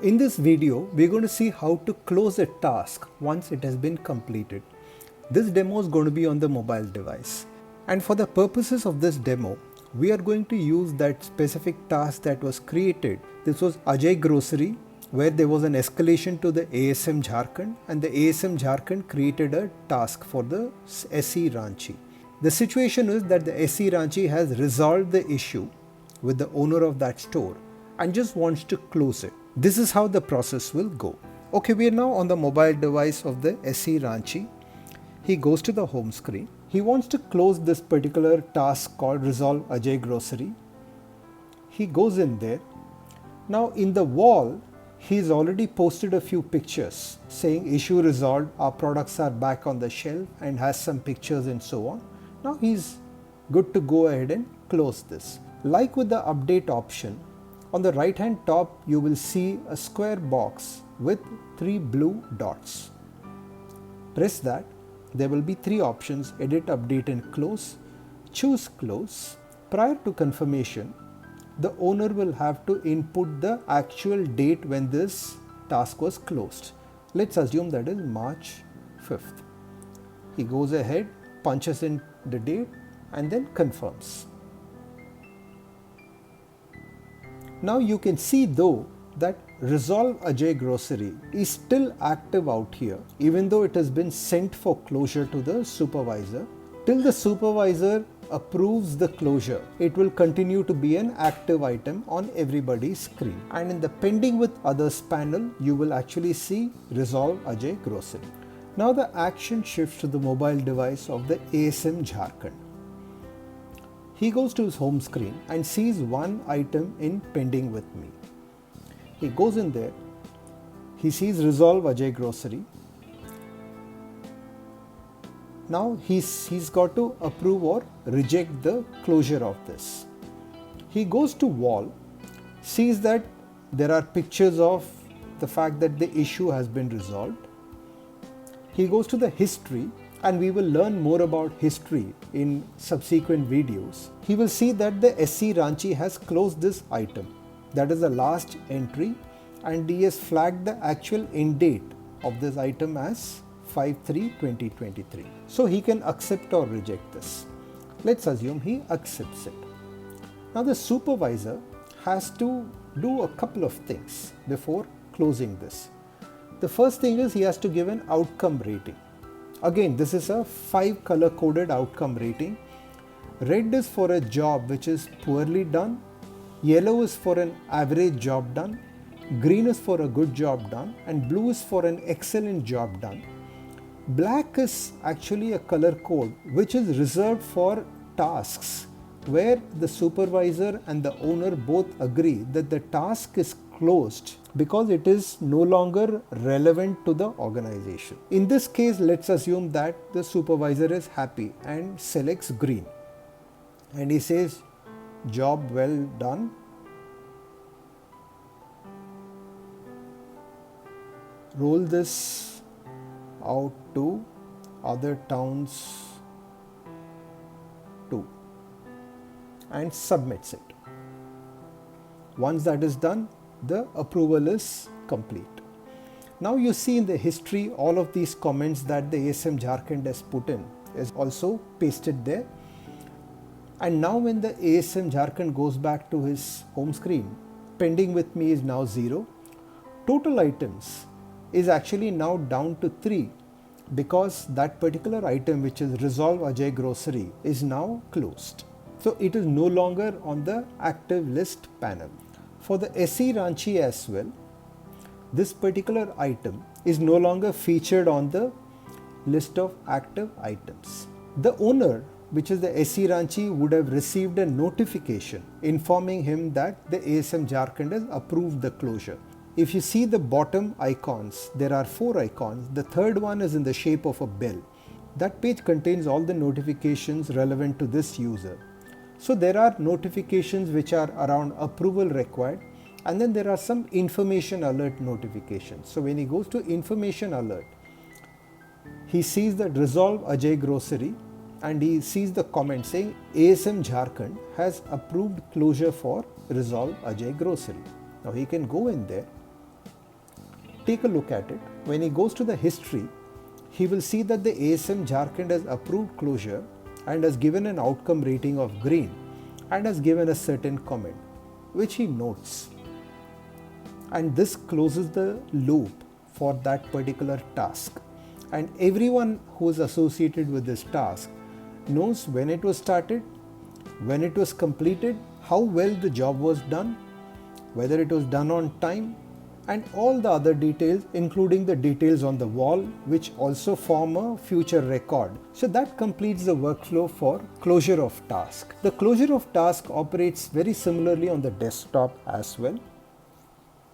In this video, we're going to see how to close a task once it has been completed. This demo is going to be on the mobile device. And for the purposes of this demo, we are going to use that specific task that was created. This was Ajay Grocery, where there was an escalation to the ASM Jharkhand, and the ASM Jharkhand created a task for the SE Ranchi. The situation is that the SE Ranchi has resolved the issue with the owner of that store and just wants to close it. This is how the process will go. Okay, we are now on the mobile device of the SE Ranchi. He goes to the home screen. He wants to close this particular task called Resolve Ajay Grocery. He goes in there. Now in the wall, he's already posted a few pictures saying issue resolved, our products are back on the shelf, and has some pictures and so on. Now he's good to go ahead and close this. Like with the update option, on the right hand top you will see a square box with 3 blue dots. Press that. There will be 3 options: edit, update and close. Choose close. Prior to confirmation, the owner will have to input the actual date when this task was closed. Let's assume that is March 5th. He goes ahead, punches in the date and then confirms. Now you can see though that Resolve Ajay Grocery is still active out here, even though it has been sent for closure to the supervisor. Till the supervisor approves the closure, it will continue to be an active item on everybody's screen. And in the pending with others panel, you will actually see Resolve Ajay Grocery. Now the action shifts to the mobile device of the ASM Jharkhand. He goes to his home screen and sees one item in pending with me. He goes in there, he sees Resolve Ajay Grocery. Now he's got to approve or reject the closure of this. He goes to wall, sees that there are pictures of the fact that the issue has been resolved. He goes to the history, and we will learn more about history in subsequent videos. He will see that the SE Ranchi has closed this item. That is the last entry, and he has flagged the actual end date of this item as 5/3/2023. So he can accept or reject this. Let's assume he accepts it. Now the supervisor has to do a couple of things before closing this. The first thing is he has to give an outcome rating. Again, this is a 5 color coded outcome rating. Red is for a job which is poorly done. Yellow is for an average job done. Green is for a good job done. And blue is for an excellent job done. Black is actually a color code which is reserved for tasks where the supervisor and the owner both agree that the task is closed because it is no longer relevant to the organization. In this case, let's assume that the supervisor is happy and selects green. And he says, job well done. Roll this out to other towns too, and submits it. Once that is done, the approval is complete. Now you see in the history all of these comments that the ASM Jharkhand has put in is also pasted there. And now when the ASM Jharkhand goes back to his home screen, pending with me is now 0. Total items is actually now down to 3 because that particular item, which is Resolve Ajay Grocery, is now closed. So it is no longer on the active list panel. For the SE Ranchi as well, this particular item is no longer featured on the list of active items. The owner, which is the SE Ranchi, would have received a notification informing him that the ASM Jharkhand has approved the closure. If you see the bottom icons, there are 4 icons. The third one is in the shape of a bell. That page contains all the notifications relevant to this user. So there are notifications which are around approval required, and then there are some information alert notifications. So when he goes to information alert, he sees that Resolve Ajay Grocery, and he sees the comment saying ASM Jharkhand has approved closure for Resolve Ajay Grocery. Now he can go in there take a look at it. When he goes to the history, he will see that the ASM Jharkhand has approved closure and has given an outcome rating of green and has given a certain comment, which he notes. And this closes the loop for that particular task. And everyone who is associated with this task knows when it was started, when it was completed, how well the job was done, whether it was done on time, and all the other details, including the details on the wall, which also form a future record. So that completes the workflow for closure of task. The closure of task operates very similarly on the desktop as well.